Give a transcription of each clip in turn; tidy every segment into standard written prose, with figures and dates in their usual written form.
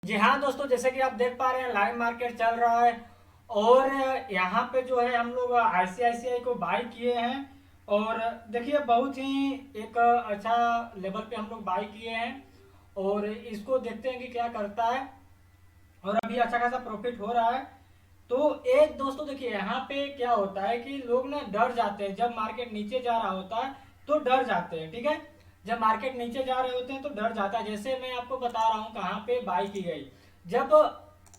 जी हाँ दोस्तों, जैसे कि आप देख पा रहे हैं लाइव मार्केट चल रहा है। और यहाँ पे जो है हम लोग आईसीआईसीआई को बाई किए हैं। और देखिए बहुत ही एक अच्छा लेवल पे हम लोग बाई किए हैं। और इसको देखते हैं कि क्या करता है। और अभी अच्छा खासा प्रॉफिट हो रहा है। तो एक दोस्तों देखिए यहाँ पे क्या होता है कि लोग ना डर जाते हैं जब मार्केट नीचे जा रहा होता है। तो डर जाते हैं, ठीक है। जब मार्केट नीचे जा रहे होते हैं तो डर जाता है। जैसे मैं आपको बता रहा हूँ कहाँ पे बाई की गई। जब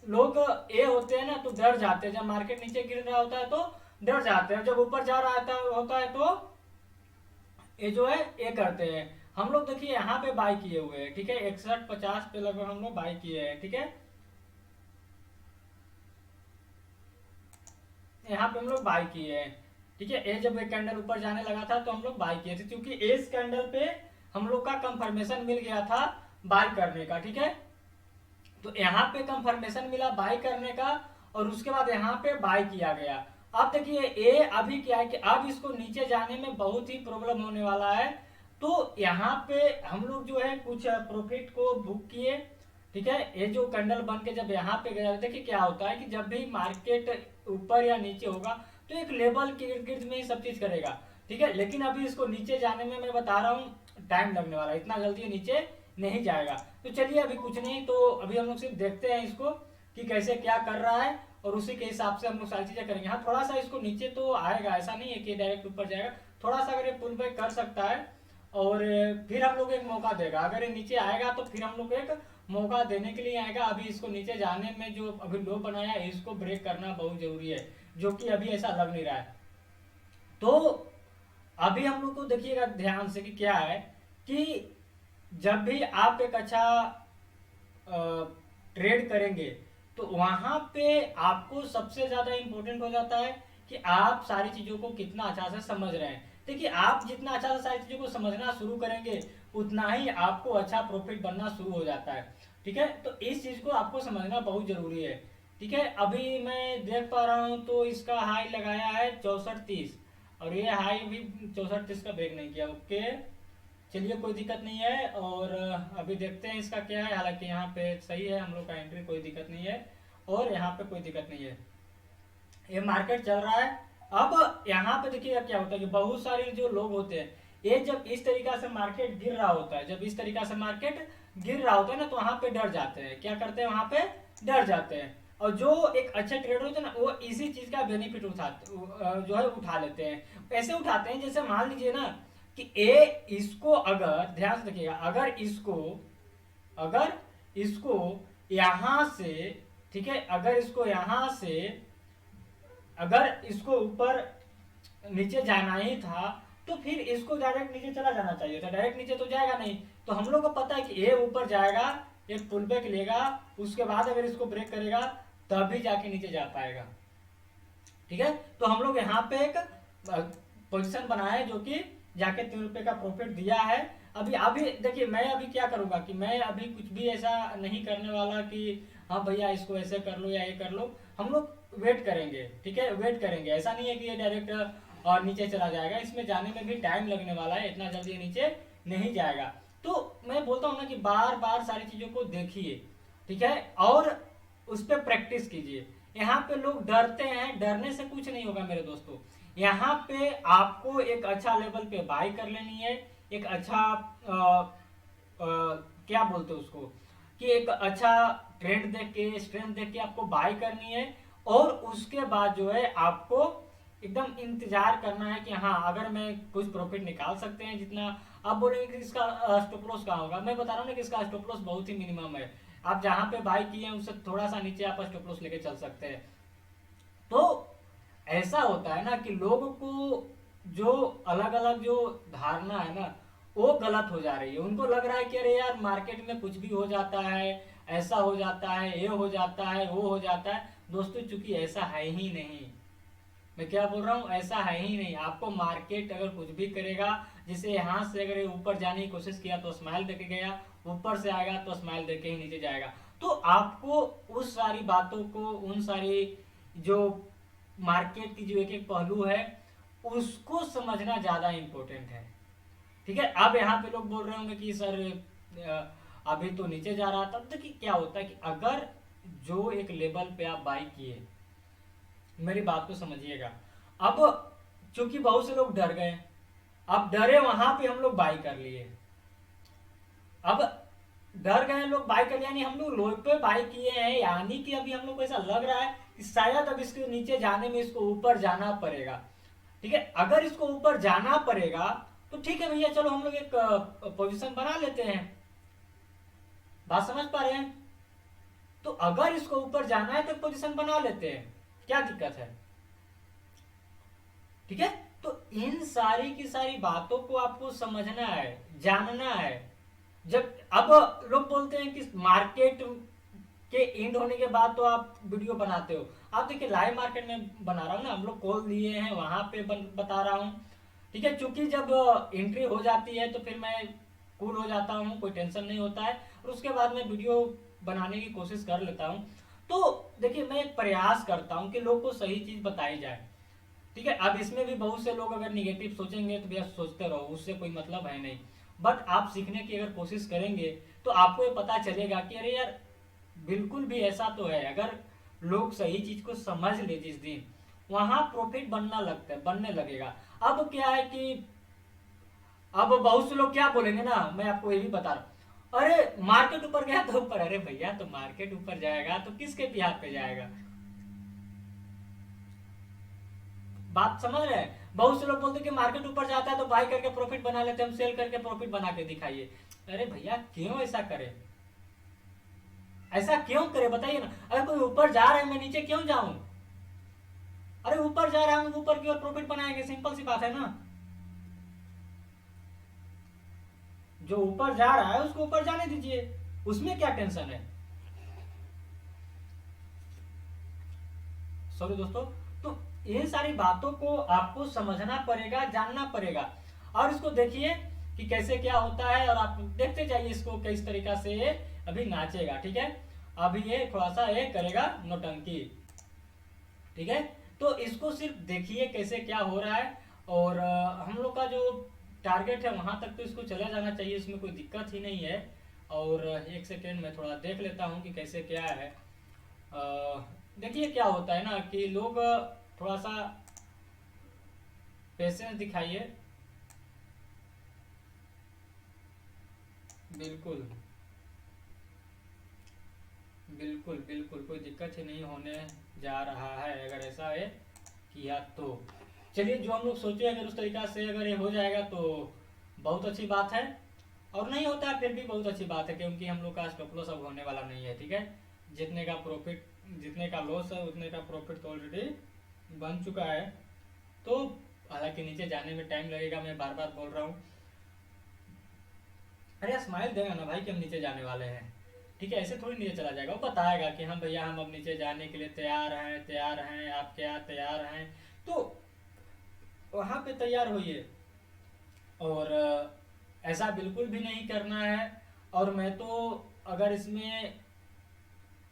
लोग ए होते हैं ना तो डर जाते हैं। जब मार्केट नीचे गिर रहा होता है तो डर जाते हैं। जब ऊपर जा रहा होता है तो ये जो है ये करते हैं। हम लोग देखिए यहाँ पे बाई किए हुए हैं, ठीक है। 61-50 पे लगभग हम लोग बाई किए हैं, ठीक है। यहाँ पे हम लोग बाई किए हैं, ठीक है। ए जब एक कैंडल ऊपर जाने लगा था तो हम लोग बाई किए थे, क्योंकि इस कैंडल पे हम लोग का कंफर्मेशन मिल गया था बाई करने का, ठीक है। तो यहाँ पे कंफर्मेशन मिला बाई करने का। और उसके बाद यहाँ पे बाई किया गया। अब देखिए ए अभी क्या है कि अब इसको नीचे जाने में बहुत ही प्रॉब्लम होने वाला है। तो यहाँ पे हम लोग जो है कुछ प्रॉफिट को बुक किए, ठीक है। ये जो कैंडल बन के जब यहाँ पे गया, देखिए क्या होता है कि जब भी मार्केट ऊपर या नीचे होगा तो एक लेवल के इर्द गिर्द में ही सब चीज करेगा, ठीक है। लेकिन अभी इसको नीचे जाने में मैं बता रहा हूँ टाइम लगने वाला है, इतना जल्दी नीचे नहीं जाएगा। तो चलिए अभी कुछ नहीं, तो अभी हम लोग सिर्फ देखते हैं इसको कि कैसे क्या कर रहा है। और उसी के हिसाब से हम लोग सारी चीजें करेंगे। हाँ थोड़ा सा इसको नीचे तो आएगा, ऐसा नहीं है कि डायरेक्ट ऊपर जाएगा। थोड़ा सा अगर ये पुल बैक कर सकता है और फिर हम लोग एक मौका देगा। अगर ये नीचे आएगा तो फिर हम लोग एक मौका देने के लिए आएगा। अभी इसको नीचे जाने में जो अभी लो बनाया है इसको ब्रेक करना बहुत जरूरी है, जो कि अभी ऐसा लग नहीं रहा है। तो अभी हम लोग को देखिएगा ध्यान से कि क्या है कि जब भी आप एक अच्छा ट्रेड करेंगे तो वहां पे आपको सबसे ज्यादा इंपॉर्टेंट हो जाता है कि आप सारी चीजों को कितना अच्छा से समझ रहे हैं। देखिए आप जितना अच्छा से सारी चीजों को समझना शुरू करेंगे उतना ही आपको अच्छा प्रॉफिट बनना शुरू हो जाता है, ठीक है। तो इस चीज को आपको समझना बहुत जरूरी है, ठीक है। अभी मैं देख पा रहा हूँ तो इसका हाई लगाया है 64-30। और ये हाई भी 64-30 का ब्रेक नहीं किया, ओके। चलिए कोई दिक्कत नहीं है। और अभी देखते हैं इसका क्या है। हालांकि यहाँ पे सही है हम लोग का एंट्री, कोई दिक्कत नहीं है। और यहाँ पे कोई दिक्कत नहीं है, ये मार्केट चल रहा है। अब यहाँ पे देखिएगा क्या होता है कि बहुत सारे जो लोग होते हैं, ये जब इस तरीका से मार्केट गिर रहा होता है, जब इस तरीका से मार्केट गिर रहा होता है ना तो वहां पे डर जाते हैं। क्या करते हैं, वहां पे डर जाते हैं। और जो एक अच्छे ट्रेडर होते हैं ना वो इसी चीज का बेनिफिट जो है उठा लेते हैं। ऐसे उठाते हैं जैसे मान लीजिए ना कि ए इसको अगर ध्यान से देखिएगा, अगर इसको यहां से, ठीक है, अगर इसको यहां से अगर इसको ऊपर नीचे जाना ही था तो फिर इसको डायरेक्ट नीचे चला जाना चाहिए था। डायरेक्ट नीचे तो जाएगा नहीं। तो हम लोग को पता है कि ये ऊपर जाएगा, एक पुल बैक लेगा, उसके बाद अगर इसको ब्रेक करेगा तभी जाके नीचे जा पाएगा, ठीक है। तो हम लोग यहाँ पे एक पोजीशन बनाया है जो कि जाके 3 रुपए का प्रॉफिट दिया है। अभी अभी देखिए मैं अभी क्या करूंगा कि मैं अभी कुछ भी ऐसा नहीं करने वाला कि हाँ भैया इसको ऐसे कर लो या ये कर लो। हम लोग वेट करेंगे, ठीक है, वेट करेंगे। ऐसा नहीं है कि ये डायरेक्ट और नीचे चला जाएगा, इसमें जाने में भी टाइम लगने वाला है, इतना जल्दी नीचे नहीं जाएगा। तो मैं बोलता हूँ ना कि बार बार सारी चीजों को देखिए, ठीक है, और उस पर प्रैक्टिस कीजिए। यहाँ पे लोग डरते हैं, डरने से कुछ नहीं होगा मेरे दोस्तों। यहाँ पे आपको एक अच्छा लेवल पे बाई कर लेनी है। एक अच्छा क्या बोलते हैं उसको कि एक अच्छा ट्रेंड देख के, स्ट्रेंथ देख के आपको बाई करनी है। और उसके बाद जो है आपको एकदम इंतजार करना है कि हाँ अगर मैं कुछ प्रॉफिट निकाल सकते हैं जितना। आप बोलेंगे कि इसका स्टॉप लॉस कहाँ होगा, मैं बता रहा हूँ ना कि इसका स्टॉप लॉस बहुत ही मिनिमम है। आप जहां पे बाई किए हैं उससे थोड़ा सा नीचे आप स्टॉप लॉस लेके चल सकते हैं। तो ऐसा होता है ना कि लोगों को जो अलग अलग जो धारणा है ना वो गलत हो जा रही है। उनको लग रहा है कि अरे यार मार्केट में कुछ भी हो जाता है, ऐसा हो जाता है, ये हो जाता है, वो हो जाता है। दोस्तों चूंकि ऐसा है ही नहीं, मैं क्या बोल रहा हूँ, ऐसा है ही नहीं। आपको मार्केट अगर कुछ भी करेगा, जैसे यहाँ से अगर ऊपर जाने की कोशिश किया तो स्माइल देके गया, ऊपर से आएगा तो स्माइल देके ही नीचे जाएगा। तो आपको उस सारी बातों को, उन सारी जो मार्केट की जो एक एक पहलू है उसको समझना ज्यादा इंपॉर्टेंट है, ठीक है। अब यहाँ पे लोग बोल रहे होंगे कि सर अभी तो नीचे जा रहा था। देखिए क्या होता है कि अगर जो एक लेवल पे आप बाई किए, मेरी बात को समझिएगा, अब चूंकि बहुत से लोग डर गए, अब डरे वहां पे हम लोग बाई कर लिए। अब डर गए लोग बाई कर लिया, यानी हम लोग लो पे बाई किए हैं, यानी कि अभी हम लोग को ऐसा लग रहा है कि शायद अब इसके नीचे जाने में इसको ऊपर जाना पड़ेगा। ठीक है, अगर इसको ऊपर जाना पड़ेगा तो ठीक है भैया, चलो हम लोग एक पोजीशन बना लेते हैं। बात समझ पा रहे हैं? तो अगर इसको ऊपर जाना है तो पोजीशन बना लेते हैं, क्या दिक्कत है? ठीक है, तो इन सारी की सारी बातों को आपको समझना है, जानना है। जब अब लोग बोलते हैं कि मार्केट के एंड होने के बाद तो आप वीडियो बनाते हो, आप देखिए लाइव मार्केट में बना रहा हूँ ना, हम लोग कॉल दिए हैं वहां पे बता रहा हूँ। ठीक है, चूंकि जब एंट्री हो जाती है तो फिर मैं कूल हो जाता हूँ, कोई टेंशन नहीं होता है, और उसके बाद मैं वीडियो बनाने की कोशिश कर लेता हूँ। तो देखिए मैं एक प्रयास करता हूँ कि लोग को सही चीज बताई जाए। ठीक है, अब इसमें भी बहुत से लोग अगर निगेटिव सोचेंगे तो भैया सोचते रहो, उससे कोई मतलब है नहीं। बट आप सीखने की अगर कोशिश करेंगे तो आपको ये पता चलेगा कि अरे यार बिल्कुल भी ऐसा तो है। अगर लोग सही चीज को समझ ले जिस दिन, वहां प्रॉफिट बनने लगेगा। अब क्या है कि अब बहुत से लोग क्या बोलेंगे ना, मैं आपको ये भी बता रहा हूं, अरे मार्केट ऊपर गया तो ऊपर। अरे भैया तो मार्केट ऊपर जाएगा तो किसके बिहार पे जाएगा? बात समझ रहे हैं? बहुत से लोग बोलते हैं कि मार्केट ऊपर जाता है तो बाई करके प्रॉफिट बना लेते हैं, हम सेल करके प्रॉफिट बना के दिखाइए। अरे भैया क्यों ऐसा करें? ऐसा क्यों करे बताइए ना। अगर कोई ऊपर जा रहा है मैं नीचे क्यों जाऊं? अरे ऊपर जा रहा हूं, ऊपर की ओर प्रॉफिट बनाएंगे, सिंपल सी बात है ना। जो ऊपर जा रहा है उसको ऊपर जाने दीजिए, उसमें क्या टेंशन है? सॉरी दोस्तों, तो इन सारी बातों को आपको समझना पड़ेगा, जानना पड़ेगा। और इसको देखिए कि कैसे क्या होता है, और आप देखते जाइए इसको किस तरीका से ये अभी नाचेगा। ठीक है, अभी ये थोड़ा सा ये करेगा नौटंकी। ठीक है, तो इसको सिर्फ देखिए कैसे क्या हो रहा है, और हम लोग का जो टारगेट है वहां तक तो इसको चला जाना चाहिए, इसमें कोई दिक्कत ही नहीं है। और एक सेकेंड में थोड़ा देख लेता हूँ कि कैसे क्या है। देखिए क्या होता है ना कि लोग थोड़ा सा पेशेंस दिखाइए। बिल्कुल बिल्कुल बिल्कुल कोई दिक्कत ही नहीं होने जा रहा है, अगर ऐसा है किया तो। चलिए, जो हम लोग सोचे अगर उस तरीका से अगर ये हो जाएगा तो बहुत अच्छी बात है, और नहीं होता है फिर भी बहुत अच्छी बात है, क्योंकि हम लोग का स्टॉप लॉस अब होने वाला नहीं है। ठीक है, जितने का प्रॉफिट, जितने का लॉस है उतने का प्रॉफिट तो ऑलरेडी बन चुका है। तो हालांकि नीचे जाने में टाइम लगेगा, मैं बार बार बोल रहा हूँ। अरे स्माइल देगा ना भाई कि हम नीचे जाने वाले हैं। ठीक है, ऐसे थोड़ी नीचे चला जाएगा, वो बताएगा कि हम भैया हम अब नीचे जाने के लिए तैयार हैं, आप क्या तैयार हैं? तो वहां पे तैयार होइए। और ऐसा बिल्कुल भी नहीं करना है। और मैं तो अगर इसमें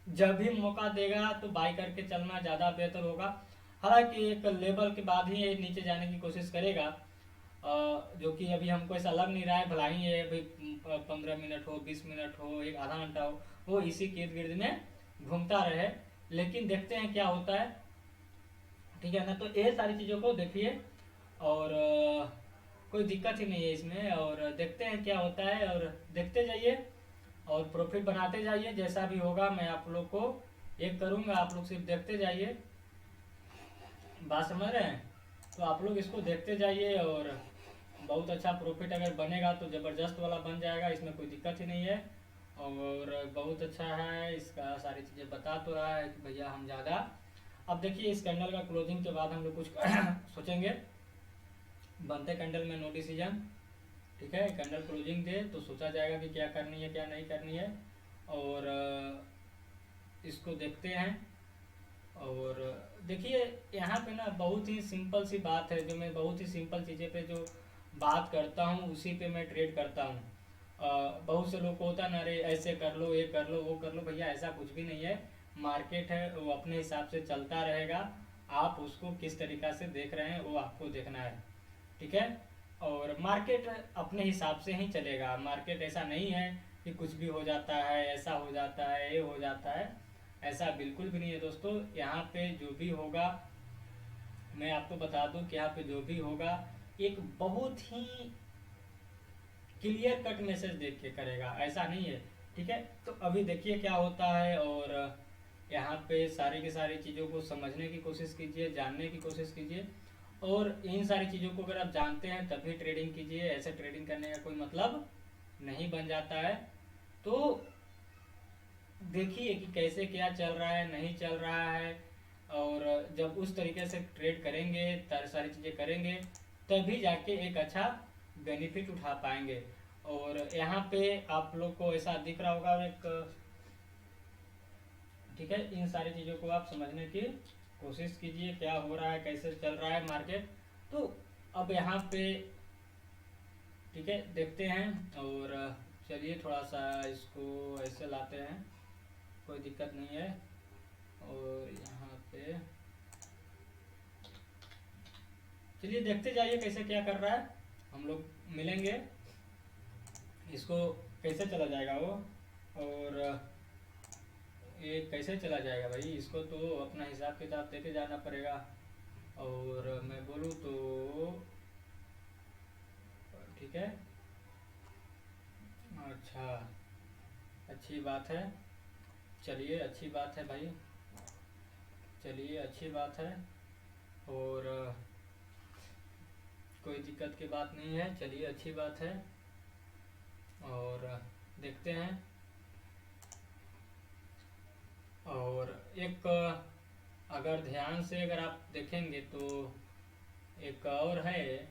जब भी मौका देगा तो बाई करके चलना ज़्यादा बेहतर होगा। हालांकि एक लेवल के बाद ही ये नीचे जाने की कोशिश करेगा, जो कि अभी हमको ऐसा लग नहीं रहा है। भला ही ये भाई 15 मिनट हो, 20 मिनट हो, एक आधा घंटा हो, वो इसी के इर्द गिर्द में घूमता रहे। लेकिन देखते हैं क्या होता है। ठीक है ना, तो ये सारी चीज़ों को देखिए, और कोई दिक्कत ही नहीं है इसमें, और देखते हैं क्या होता है, और देखते जाइए और प्रॉफिट बनाते जाइए। जैसा भी होगा मैं आप लोग को एक करूंगा, आप लोग सिर्फ देखते जाइए। बात समझ रहे हैं? तो आप लोग इसको देखते जाइए, और बहुत अच्छा प्रॉफिट अगर बनेगा तो ज़बरदस्त वाला बन जाएगा, इसमें कोई दिक्कत ही नहीं है। और बहुत अच्छा है, इसका सारी चीज़ें बता तो रहा है कि भैया हम ज़्यादा। अब देखिए इस कैंडल का क्लोजिंग के बाद हम लोग कुछ सोचेंगे। बनते कैंडल में नो डिसीजन। ठीक है, कैंडल क्लोजिंग दे तो सोचा जाएगा कि क्या करनी है क्या नहीं करनी है। और इसको देखते हैं। और देखिए यहाँ पे ना बहुत ही सिंपल सी बात है, जो मैं बहुत ही सिंपल चीज़ें पे जो बात करता हूँ उसी पे मैं ट्रेड करता हूँ। बहुत से लोग को होता है ना, अरे ऐसे कर लो, ये कर लो, वो कर लो। भैया ऐसा कुछ भी नहीं है। मार्केट है वो अपने हिसाब से चलता रहेगा, आप उसको किस तरीका से देख रहे हैं वो आपको देखना है। ठीक है, और मार्केट अपने हिसाब से ही चलेगा। मार्केट ऐसा नहीं है कि कुछ भी हो जाता है, ऐसा हो जाता है, ये हो जाता है। ऐसा बिल्कुल भी नहीं है दोस्तों। यहाँ पे जो भी होगा, मैं आपको बता दूं कि यहाँ पे जो भी होगा एक बहुत ही क्लियर कट मैसेज देख के करेगा, ऐसा नहीं है। ठीक है, तो अभी देखिए क्या होता है। और यहाँ पे सारी की सारी चीज़ों को समझने की कोशिश कीजिए, जानने की कोशिश कीजिए। और इन सारी चीज़ों को अगर आप जानते हैं तभी ट्रेडिंग कीजिए, ऐसे ट्रेडिंग करने का कोई मतलब नहीं बन जाता है। तो देखिए कि कैसे क्या चल रहा है, नहीं चल रहा है। और जब उस तरीके से ट्रेड करेंगे, सारी चीज़ें करेंगे, तभी जाके एक अच्छा बेनिफिट उठा पाएंगे। और यहाँ पे आप लोग को ऐसा दिख रहा होगा एक, ठीक है, इन सारी चीज़ों को आप समझने की कोशिश कीजिए, क्या हो रहा है, कैसे चल रहा है मार्केट। तो अब यहाँ पे ठीक है देखते हैं। और चलिए थोड़ा सा इसको ऐसे लाते हैं, कोई दिक्कत नहीं है। और यहाँ पे चलिए देखते जाइए कैसे क्या कर रहा है। हम लोग मिलेंगे, इसको कैसे चला जाएगा वो। और ये कैसे चला जाएगा भाई, इसको तो अपना हिसाब किताब देके जाना पड़ेगा। और मैं बोलूँ तो ठीक है, अच्छा, अच्छी बात है। चलिए अच्छी बात है भाई, चलिए अच्छी बात है। और कोई दिक्कत की बात नहीं है, चलिए अच्छी बात है। और देखते हैं। और एक अगर ध्यान से अगर आप देखेंगे तो एक और है,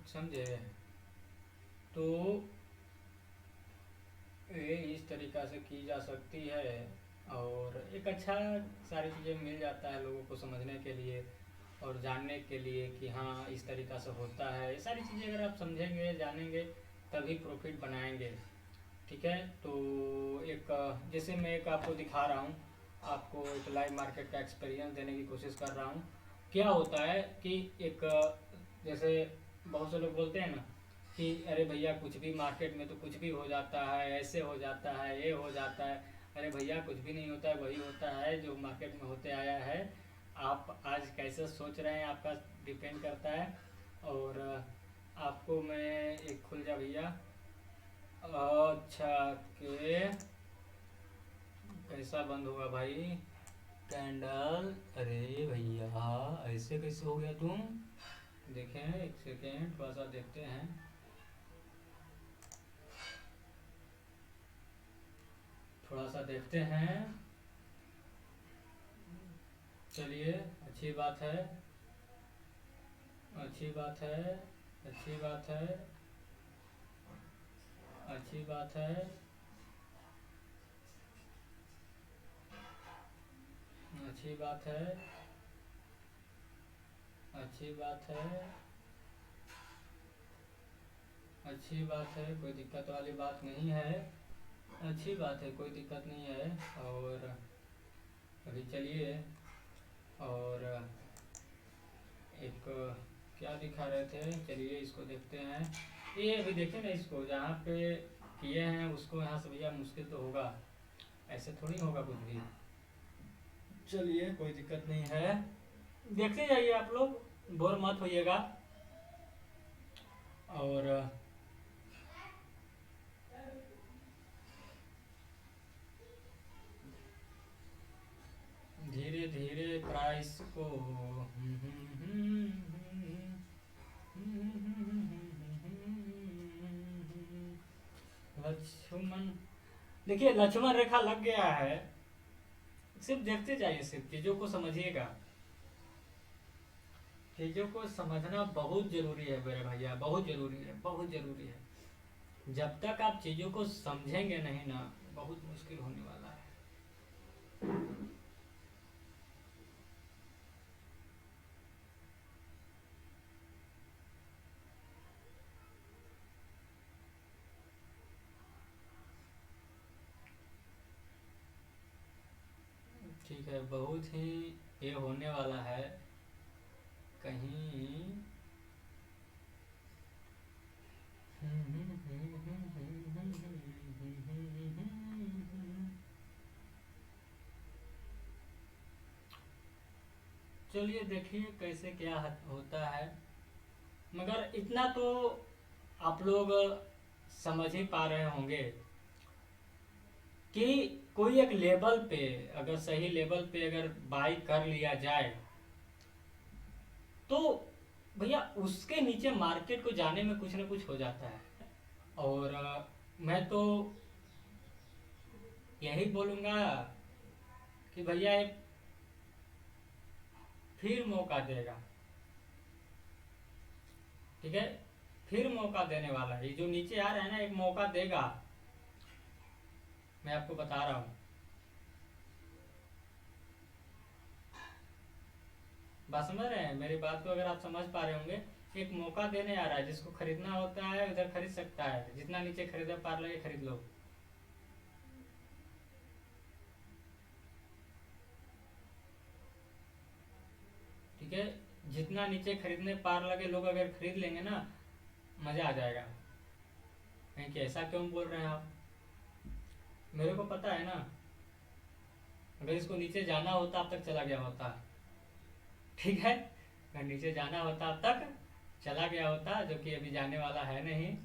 समझे। तो ये इस तरीक़ा से की जा सकती है। और एक अच्छा सारी चीज़ें मिल जाता है लोगों को समझने के लिए और जानने के लिए कि हाँ इस तरीक़ा से होता है। ये सारी चीज़ें अगर आप समझेंगे, जानेंगे, तभी प्रॉफिट बनाएंगे। ठीक है, तो एक जैसे मैं एक आपको दिखा रहा हूँ, आपको एक लाइव मार्केट का एक्सपीरियंस देने की कोशिश कर रहा हूँ। क्या होता है कि एक जैसे बहुत से लोग बोलते हैं ना कि अरे भैया कुछ भी मार्केट में तो कुछ भी हो जाता है, ऐसे हो जाता है, ये हो जाता है। अरे भैया कुछ भी नहीं होता है, वही होता है जो मार्केट में होते आया है। आप आज कैसे सोच रहे हैं आपका डिपेंड करता है। और आपको मैं एक खुल जा भैया, अच्छा के कैसा बंद हुआ भाई कैंडल। अरे भैया ऐसे कैसे हो गया तुम, देखें एक सेकेंड थोड़ा सा देखते हैं। थोड़ा सा देखते हैं, चलिए अच्छी बात है, अच्छी बात है, अच्छी बात है, अच्छी बात है, अच्छी बात है, अच्छी बात है, अच्छी बात है, कोई दिक्कत वाली बात नहीं है, अच्छी बात है, कोई दिक्कत नहीं है। और अभी चलिए, और एक क्या दिखा रहे थे, चलिए इसको देखते हैं। ये अभी देखिए ना, इसको जहाँ पे किए हैं उसको यहाँ से भैया मुश्किल तो होगा, ऐसे थोड़ी होगा कुछ भी। चलिए कोई दिक्कत नहीं है, देखते जाइए आप लोग, बोर मत होइएगा। और धीरे धीरे प्राइस को लक्ष्मण, देखिए लक्ष्मण रेखा लग गया है। सिर्फ देखते जाइए, सिर्फ चीजों को समझिएगा। चीजों को समझना बहुत जरूरी है मेरे भैया, बहुत जरूरी है, बहुत जरूरी है। जब तक आप चीजों को समझेंगे नहीं ना, बहुत मुश्किल होने वाला है। ठीक है, बहुत ही ये होने वाला है कहीं। चलिए देखिए कैसे क्या होता है, मगर इतना तो आप लोग समझ ही पा रहे होंगे कि कोई एक लेवल पे, अगर सही लेवल पे अगर बाई कर लिया जाए तो भैया उसके नीचे मार्केट को जाने में कुछ ना कुछ हो जाता है। और मैं तो यही बोलूँगा कि भैया एक फिर मौका देगा, ठीक है, फिर मौका देने वाला है। ये जो नीचे आ रहा है ना, एक मौका देगा, मैं आपको बता रहा हूँ। बात समझ रहे हैं मेरी बात को? अगर आप समझ पा रहे होंगे, एक मौका देने आ रहा है, जिसको खरीदना होता है उधर खरीद सकता है, जितना नीचे खरीदे पार लगे खरीद लो। ठीक है, जितना नीचे खरीदने पार लगे लोग अगर खरीद लेंगे ना, मजा आ जाएगा। कहीं कि ऐसा क्यों बोल रहे हैं आप? मेरे को पता है ना, अगर इसको नीचे जाना होता अब तक चला गया होता, ठीक है, अगर नीचे जाना होता अब तक चला गया होता, जो कि अभी जाने वाला है नहीं।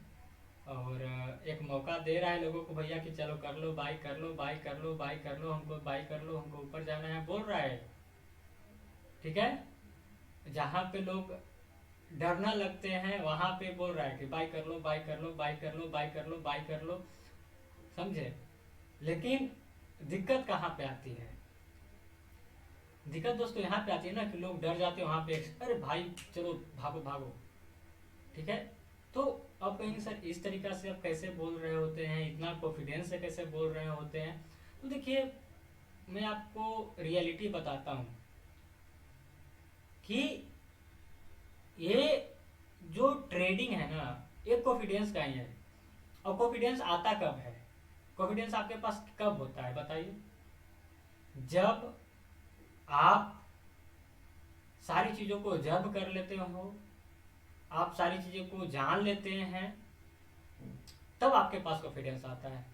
और एक मौका दे रहा है लोगों को भैया कि चलो कर लो, बाई कर लो, बाई कर लो, बाई कर लो, हमको बाई कर लो, हमको ऊपर जाना है, बोल रहा है। ठीक है, जहाँ पे लोग डरना लगते हैं वहां पे बोल रहा है कि बाई कर लो, बाई कर लो, बाई कर लो, बाई कर लो, बाई कर लो। समझे? लेकिन दिक्कत कहाँ पे आती है? दिक्कत दोस्तों यहाँ पे आती है ना कि लोग डर जाते हैं वहां पे, अरे भाई चलो भागो भागो। ठीक है, तो अब कहेंगे सर इस तरीका से आप कैसे बोल रहे होते हैं, इतना कॉन्फिडेंस से कैसे बोल रहे होते हैं? तो देखिए, मैं आपको रियलिटी बताता हूँ कि ये जो ट्रेडिंग है ना, ये कॉन्फिडेंस का ही है। और कॉन्फिडेंस आता कब है? कॉन्फिडेंस आपके पास कब होता है बताइए? जब आप सारी चीजों को जब कर लेते हो, आप सारी चीजों को जान लेते हैं, तब आपके पास कॉन्फिडेंस आता है।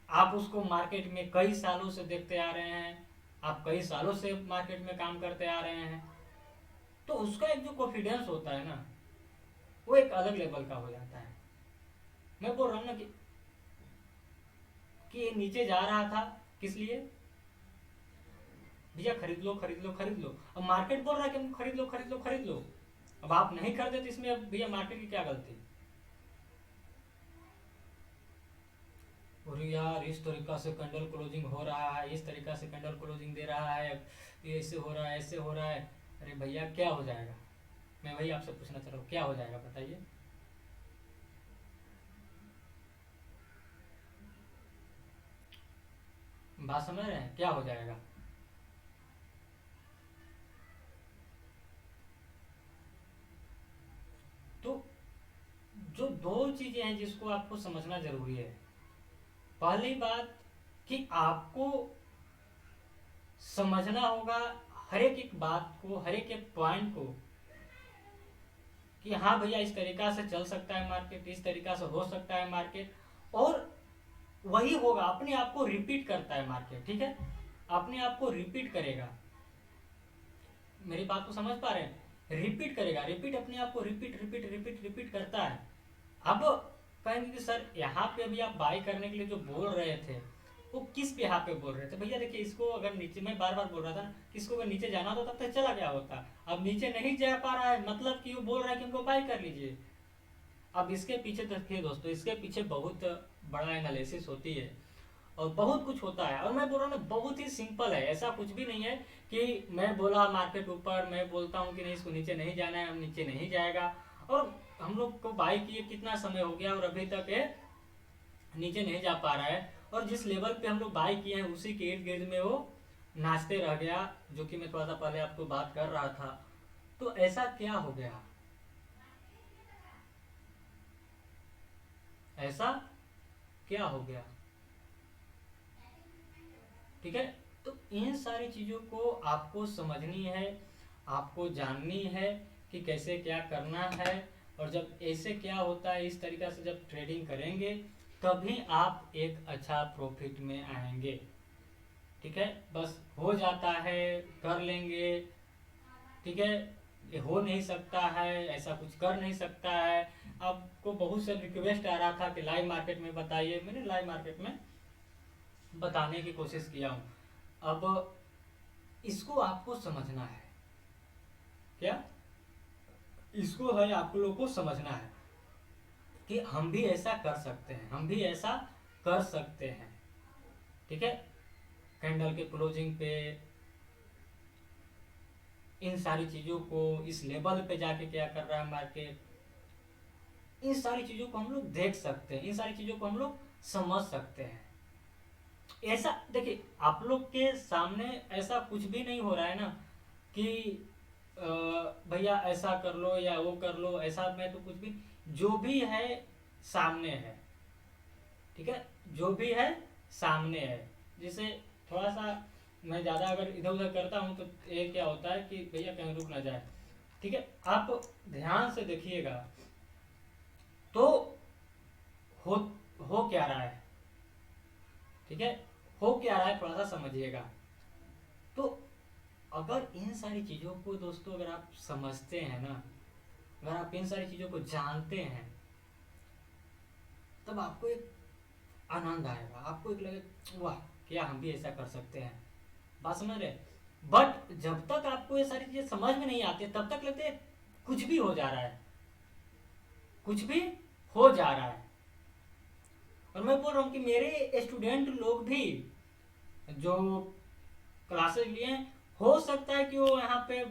आप उसको मार्केट में कई सालों से देखते आ रहे हैं, आप कई सालों से मार्केट में काम करते आ रहे हैं, तो उसका एक जो कॉन्फिडेंस होता है ना, वो एक अलग लेवल का हो जाता है। मैं बोल रहा हूँ ना कि ये नीचे जा रहा था, किस लिए? भैया खरीद लो, खरीद लो, खरीद लो। अब मार्केट बोल रहा है कि हम खरीद लो, खरीद लो, खरीद लो। अब आप नहीं खरीदे तो इसमें अब भैया मार्केट की क्या गलती? और यार इस तरीका से कैंडल क्लोजिंग हो रहा है, इस तरीका से कैंडल क्लोजिंग दे रहा है, ये ऐसे हो रहा है, ऐसे हो रहा है। अरे भैया क्या हो जाएगा? मैं वही आपसे पूछना चाह रहा हूँ, क्या हो जाएगा बताइए? बात समझ रहे हैं, क्या हो जाएगा? तो जो दो चीजें हैं जिसको आपको समझना जरूरी है। पहली बात कि आपको समझना होगा हर एक एक बात को, हर एक एक पॉइंट को, कि हाँ भैया इस तरीका से चल सकता है मार्केट, इस तरीका से हो सकता है मार्केट। और वही होगा, अपने आप को रिपीट करता है मार्केट। ठीक है, अपने आप को रिपीट करेगा। मेरी बात को समझ पा रहे हैं? रिपीट करेगा, रिपीट अपने आप को रिपीट रिपीट रिपीट रिपीट करता है। अब कहेंगे कि सर यहाँ पे अभी आप बाई करने के लिए जो बोल रहे थे, वो किस पे यहाँ पे बोल रहे थे? भैया देखिए, इसको अगर नीचे, मैं बार बार बोल रहा था ना कि इसको अगर नीचे जाना होता तब तक चला गया होता। अब नीचे नहीं जा पा रहा है, मतलब कि वो बोल रहा है कि हमको बाई कर लीजिए। अब इसके पीछे देखिए दोस्तों, इसके पीछे बहुत बड़ा एनालिसिस होती है और बहुत कुछ होता है। और मैं बोल रहा हूँ ना, बहुत ही सिंपल है, ऐसा कुछ भी नहीं है कि मैं बोला मार्केट ऊपर, मैं बोलता हूँ कि नहीं इसको नीचे नहीं जाना है, हम नीचे नहीं जाएगा। और हम लोग को बाई किए कितना समय हो गया और अभी तक ये नीचे नहीं जा पा रहा है। और जिस लेवल पे हम लोग बाई किए हैं उसी के इर्द गिर्द में वो नाचते रह गया, जो कि मैं थोड़ा सा पहले आपको बात कर रहा था। तो ऐसा क्या हो गया? ऐसा क्या हो गया? ठीक है, तो इन सारी चीज़ों को आपको समझनी है, आपको जाननी है कि कैसे क्या करना है। और जब ऐसे क्या होता है, इस तरीक़ा से जब ट्रेडिंग करेंगे तभी आप एक अच्छा प्रॉफिट में आएंगे। ठीक है, बस हो जाता है कर लेंगे, ठीक है, ये हो नहीं सकता है, ऐसा कुछ कर नहीं सकता है। आपको बहुत से रिक्वेस्ट आ रहा था कि लाइव मार्केट में बताइए, मैंने लाइव मार्केट में बताने की कोशिश किया हूँ। अब इसको आपको समझना है, क्या इसको है आप लोगों को समझना है कि हम भी ऐसा कर सकते हैं, हम भी ऐसा कर सकते हैं। ठीक है, कैंडल के क्लोजिंग पे इन सारी चीज़ों को, इस लेवल पे जाके क्या कर रहा है मार्केट, इन सारी चीज़ों को हम लोग देख सकते हैं, इन सारी चीज़ों को हम लोग समझ सकते हैं। ऐसा देखिए, आप लोग के सामने ऐसा कुछ भी नहीं हो रहा है ना कि भैया ऐसा कर लो या वो कर लो, ऐसा में तो कुछ भी, जो भी है सामने है। ठीक है, जो भी है सामने है। जैसे थोड़ा सा मैं ज़्यादा अगर इधर उधर करता हूँ तो ये क्या होता है कि भैया कहीं रुक ना जाए। ठीक है, आप ध्यान से देखिएगा तो हो हो क्या रहा है। ठीक है, हो क्या रहा है थोड़ा सा समझिएगा। तो अगर इन सारी चीज़ों को दोस्तों अगर आप समझते हैं ना, अगर आप इन सारी चीज़ों को जानते हैं, तब आपको एक आनंद आएगा, आपको एक लगे वाह क्या हम भी ऐसा कर सकते हैं। बात समझ रहे। बट जब तक आपको ये सारी चीजें समझ में नहीं आती तब तक लगते कुछ भी हो जा रहा है, कुछ भी हो जा रहा है। और मैं बोल रहा हूँ कि मेरे स्टूडेंट लोग भी जो क्लासेस लिए, हो सकता है कि वो यहाँ पे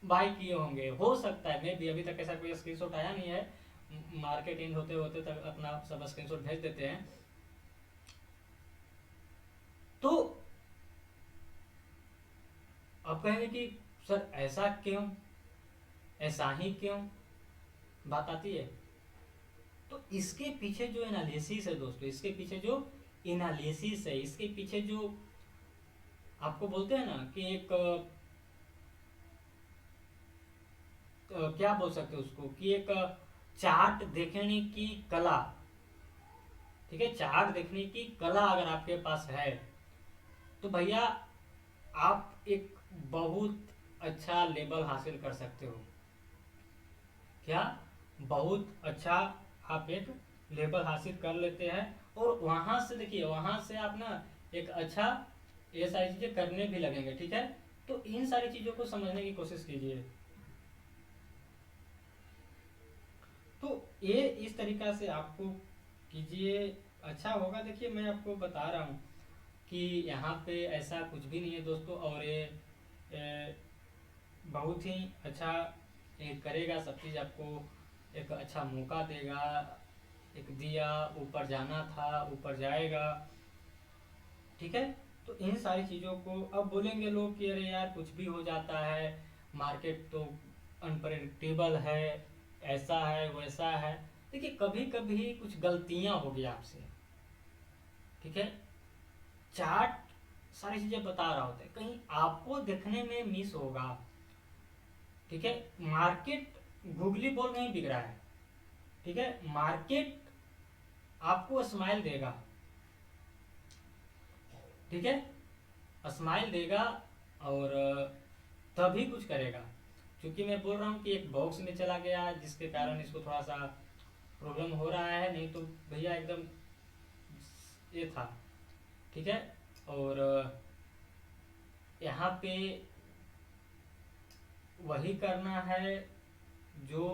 बाई किए होंगे, हो सकता है। मैं भी अभी तक ऐसा कोई स्क्रीनशॉट आया नहीं है, मार्केट इन होते होते तक अपना सब स्क्रीनशॉट भेज देते हैं। तो अब कहेंगे कि सर ऐसा क्यों, ऐसा ही क्यों, बात आती है। तो इसके पीछे जो एनालिसिस है दोस्तों, इसके पीछे जो एनालिसिस है, इसके पीछे जो आपको बोलते हैं ना कि एक क्या बोल सकते हैं उसको, कि एक चार्ट देखने की कला। ठीक है, चार्ट देखने की कला अगर आपके पास है तो भैया आप एक बहुत अच्छा लेवल हासिल कर सकते हो। क्या बहुत अच्छा आप एक लेवल हासिल कर लेते हैं, और वहां से देखिए, वहां से आप ना एक अच्छा ये सारी चीजें करने भी लगेंगे। ठीक है, तो इन सारी चीजों को समझने की कोशिश कीजिए। तो ये इस तरीका से आपको कीजिए, अच्छा होगा। देखिए मैं आपको बता रहा हूँ कि यहाँ पे ऐसा कुछ भी नहीं है दोस्तों, और ये बहुत ही अच्छा करेगा, सब चीज़ आपको एक अच्छा मौका देगा। एक दिया ऊपर जाना था, ऊपर जाएगा। ठीक है, तो इन सारी चीज़ों को अब बोलेंगे लोग कि अरे यार कुछ भी हो जाता है, मार्केट तो अनप्रेडिक्टेबल है, ऐसा है वैसा है। देखिए कभी कभी कुछ गलतियां होगी आपसे। ठीक है, चार्ट सारी चीजें बता रहा होता है, कहीं आपको देखने में मिस होगा। ठीक है, मार्केट गूगली बॉल नहीं बिक रहा है। ठीक है, मार्केट आपको स्माइल देगा। ठीक है, स्माइल देगा और तभी कुछ करेगा। क्योंकि मैं बोल रहा हूँ कि एक बॉक्स में चला गया जिसके कारण इसको थोड़ा सा प्रॉब्लम हो रहा है, नहीं तो भैया एकदम ये था। ठीक है, और यहाँ पे वही करना है जो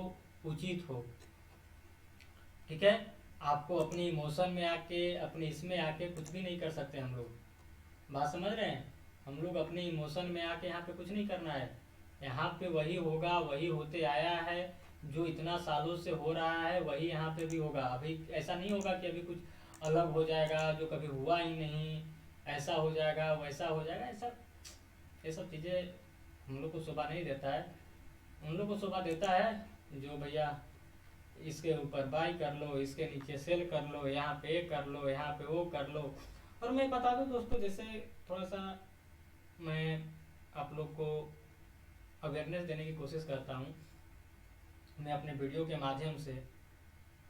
उचित हो। ठीक है, आपको अपनी इमोशन में आके, अपने इसमें आके कुछ भी नहीं कर सकते हम लोग। बात समझ रहे हैं, हम लोग अपने इमोशन में आके यहाँ पे कुछ नहीं करना है। यहाँ पे वही होगा, वही होते आया है, जो इतना सालों से हो रहा है वही यहाँ पे भी होगा। अभी ऐसा नहीं होगा कि अभी कुछ अलग हो जाएगा जो कभी हुआ ही नहीं, ऐसा हो जाएगा वैसा हो जाएगा। ऐसा ये सब चीज़ें हम लोग को शोभा नहीं देता है। उन लोग को शोभा देता है जो भैया इसके ऊपर बाई कर लो, इसके नीचे सेल कर लो, यहाँ पे कर लो, यहाँ पे वो कर लो। और मैं बता दूं दोस्तों, जैसे थोड़ा सा अवेयरनेस देने की कोशिश करता हूँ मैं अपने वीडियो के माध्यम से।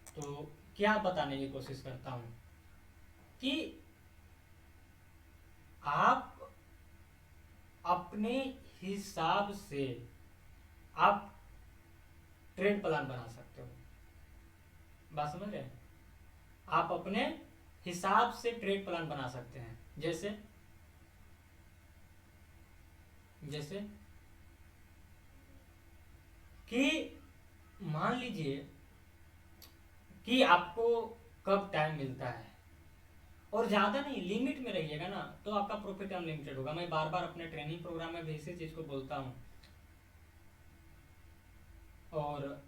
तो क्या बताने की कोशिश करता हूँ कि आप अपने हिसाब से आप ट्रेड प्लान बना सकते हो। बात समझ रहे हैं? आप अपने हिसाब से ट्रेड प्लान बना सकते हैं। जैसे जैसे कि मान लीजिए कि आपको कब टाइम मिलता है, और ज़्यादा नहीं, लिमिट में रहिएगा ना, तो आपका प्रॉफिट अनलिमिटेड होगा। मैं बार बार अपने ट्रेनिंग प्रोग्राम में भी इसी चीज़ को बोलता हूँ। और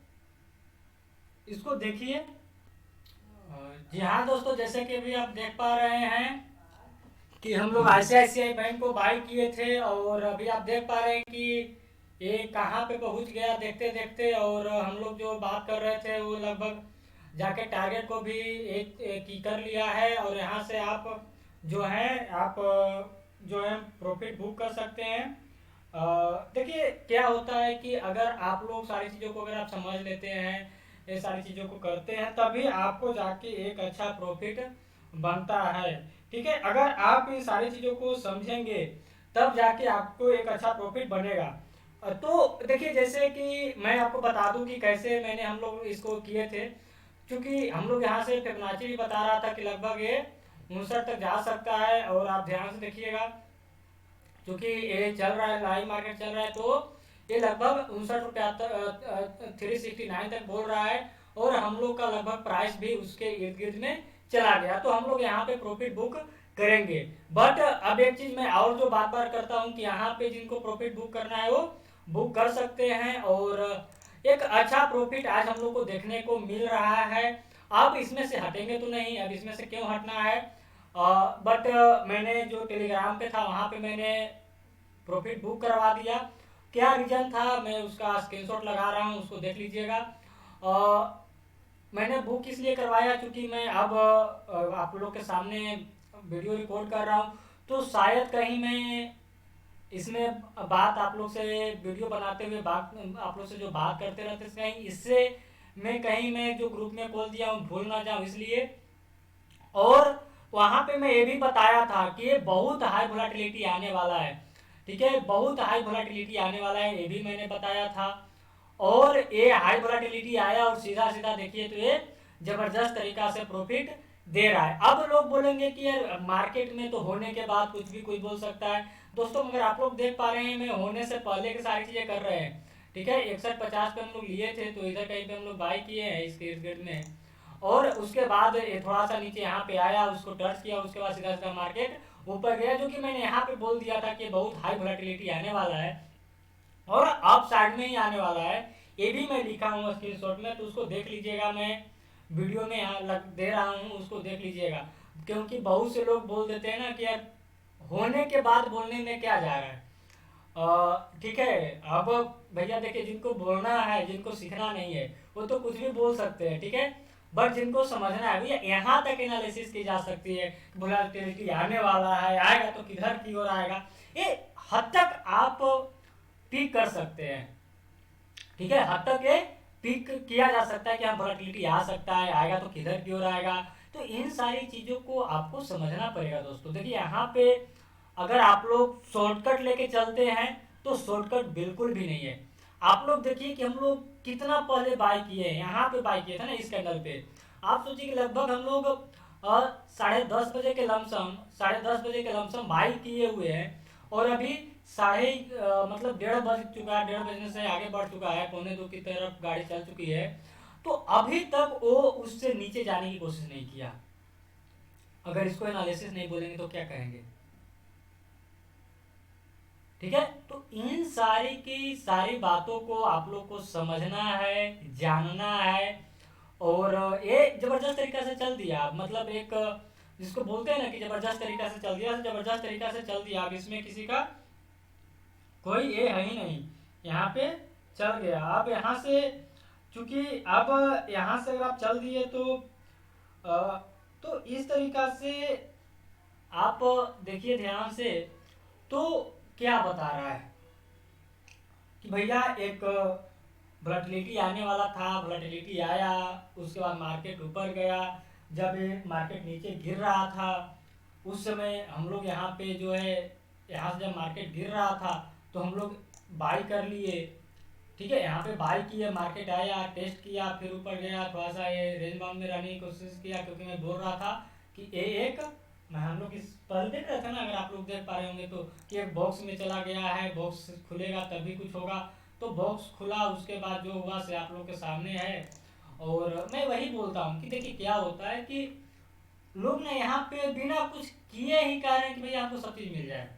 इसको देखिए। जी हाँ दोस्तों, जैसे कि अभी आप देख पा रहे हैं कि हम लोग ICICI बैंक को बाई किए थे, और अभी आप देख पा रहे हैं कि ये कहाँ पे पहुंच गया देखते देखते। और हम लोग जो बात कर रहे थे वो लगभग जाके टारगेट को भी एक ही कर लिया है। और यहाँ से आप जो है आप जो है प्रॉफिट बुक कर सकते हैं। देखिए क्या होता है कि अगर आप लोग सारी चीज़ों को अगर आप समझ लेते हैं, ये सारी चीज़ों को करते हैं, तभी आपको जाके एक अच्छा प्रॉफिट बनता है। ठीक है, अगर आप इन सारी चीज़ों को समझेंगे तब जाके आपको एक अच्छा प्रॉफिट बनेगा। तो देखिए, जैसे कि मैं आपको बता दूं कि कैसे मैंने हम लोग इसको किए थे। क्योंकि हम लोग यहाँ से फिबोनाची भी बता रहा था कि लगभग ये 59 तक जा सकता है। और आप ध्यान से देखिएगा, क्योंकि ये चल रहा है, लाइव मार्केट चल रहा है, तो ये लगभग 59 रुपया 369 तक बोल रहा है। और हम लोग का लगभग प्राइस भी उसके इर्द गिर्द में चला गया, तो हम लोग यहाँ पे प्रॉफिट बुक करेंगे। बट अब एक चीज मैं और जो बार बार करता हूँ कि यहाँ पे जिनको प्रॉफिट बुक करना है वो बुक कर सकते हैं। और एक अच्छा प्रॉफिट आज हम लोग को देखने को मिल रहा है। अब इसमें से हटेंगे तो नहीं, अब इसमें से क्यों हटना है। बट मैंने जो टेलीग्राम पे था वहाँ पे मैंने प्रॉफिट बुक करवा दिया। क्या रीजन था मैं उसका स्क्रीनशॉट लगा रहा हूँ, उसको देख लीजिएगा। मैंने बुक इसलिए करवाया क्योंकि मैं अब आप लोग के सामने वीडियो रिकॉर्ड कर रहा हूँ, तो शायद कहीं मैं इसमें बात आप लोग से वीडियो बनाते हुए बात आप लोग से जो बात करते रहते कहीं इससे मैं जो ग्रुप में बोल दिया हूँ भूल ना जाऊँ इसलिए। और वहां पे मैं ये भी बताया था कि ये बहुत हाई वोलेटिलिटी आने वाला है। ठीक है, बहुत हाई वोलेटिलिटी आने वाला है, ये भी मैंने बताया था। और ये हाई वोलेटिलिटी आया और सीधा सीधा देखिए तो ये जबरदस्त तरीका से प्रॉफिट दे रहा है। अब लोग बोलेंगे कि यार मार्केट में तो होने के बाद कुछ भी कोई बोल सकता है। दोस्तों अगर आप लोग देख पा रहे हैं, मैं होने से पहले की सारी चीजें कर रहे हैं। ठीक है, 61.50 पे हम लोग लिए थे, तो इधर कहीं पे हम लोग बाई किए हैं इसके इर्द गिर्द में। और उसके बाद ये थोड़ा सा नीचे यहाँ पे आया, उसको टच किया, उसके बाद सीधा सीधा मार्केट ऊपर गया, जो कि मैंने यहाँ पे बोल दिया था कि बहुत हाई वोलेटिलिटी आने वाला है और अप साइड में ही आने वाला है। ये भी मैं लिखा हूँ स्क्रीनशॉट में, तो उसको देख लीजिएगा। मैं वीडियो में यहाँ दे रहा हूँ, उसको देख लीजिएगा। क्योंकि बहुत से लोग बोल देते हैं ना कि यार होने के बाद बोलने में क्या जा रहा है। ठीक है, अब भैया देखिए, जिनको बोलना है, जिनको सीखना नहीं है, वो तो कुछ भी बोल सकते हैं। ठीक है, बट जिनको समझना है भैया, यहाँ तक एनालिसिस की जा सकती है। वोलेटिलिटी आने वाला है, आएगा तो किधर की ओर आएगा, ये हद तक आप पिक कर सकते हैं। ठीक है, हद तक ये पिक किया जा सकता है कि हाँ वोलेटिलिटी आ सकता है, आएगा तो किधर की ओर आएगा। तो इन सारी चीजों को आपको समझना पड़ेगा दोस्तों। देखिए यहाँ पे अगर आप लोग शॉर्टकट लेके चलते हैं तो शॉर्टकट बिल्कुल भी नहीं है। आप लोग देखिए कि हम लोग कितना पहले बाय किए हैं, यहाँ पे बाय किए थे ना इस कैंडल पे। आप सोचिए कि लगभग हम लोग 10:30 बजे के लमसम 10:30 बजे के लमसम बाय किए हुए हैं। और अभी मतलब 1:30 बज चुका है, 1:30 बजने से आगे बढ़ चुका है, 1:45 की तरफ गाड़ी चल चुकी है। तो अभी तक वो उससे नीचे जाने की कोशिश नहीं किया। अगर इसको एनालिसिस नहीं बोलेंगे तो क्या कहेंगे। ठीक है, तो इन सारी की सारी बातों को आप लोग को समझना है, जानना है। और ये जबरदस्त तरीका से चल दिया, मतलब एक जिसको बोलते हैं ना कि जबरदस्त तरीका से चल दिया, जबरदस्त तरीका से चल दिया। अब इसमें किसी का कोई ये है ही नहीं, यहाँ पे चल गया। अब यहाँ से चूंकि अब यहाँ से अगर आप चल दिए तो इस तरीका से आप देखिए ध्यान से, तो क्या बता रहा है कि भैया एक वोलेटिलिटी आने वाला था, वोलेटिलिटी आया, उसके बाद मार्केट ऊपर गया, जब मार्केट नीचे गिर रहा था उस समय हम लोग यहाँ पे जो है, यहाँ से जब मार्केट गिर रहा था तो हम लोग बाई कर लिए। ठीक है, यहाँ पे बाई किया, मार्केट आया, टेस्ट किया, फिर ऊपर गया, थोड़ा सा ये रेंज बाउंड में रहने की कोशिश किया, क्योंकि मैं बोल रहा था कि ए एक मैं हम लोग इस पहले देख रहे थे ना, अगर आप लोग देख पा रहे होंगे तो, कि एक बॉक्स में चला गया है, बॉक्स खुलेगा तभी कुछ होगा। तो बॉक्स खुला, उसके बाद जो हुआ से आप लोग के सामने है। और मैं वही बोलता हूँ कि देखिए क्या होता है कि लोग ना यहाँ पे बिना कुछ किए ही कह रहे हैं कि भैया आपको सब चीज़ मिल जाए,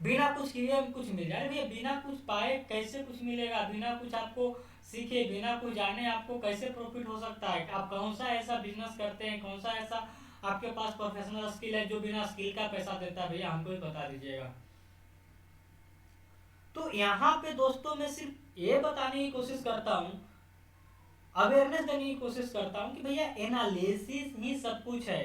बिना कुछ किए कुछ मिल जाए। भैया बिना कुछ पाए कैसे कुछ मिलेगा, बिना कुछ आपको सीखे, बिना कुछ जाने आपको कैसे प्रॉफिट हो सकता है। आप कौन सा ऐसा बिजनेस करते हैं, कौन सा ऐसा आपके पास प्रोफेशनल स्किल है जो बिना स्किल का पैसा देता है, भैया हमको भी बता दीजिएगा। तो यहाँ पे दोस्तों मैं सिर्फ ये बताने की कोशिश करता हूँ, अवेयरनेस देने की कोशिश करता हूँ कि भैया एनालिसिस ही सब कुछ है।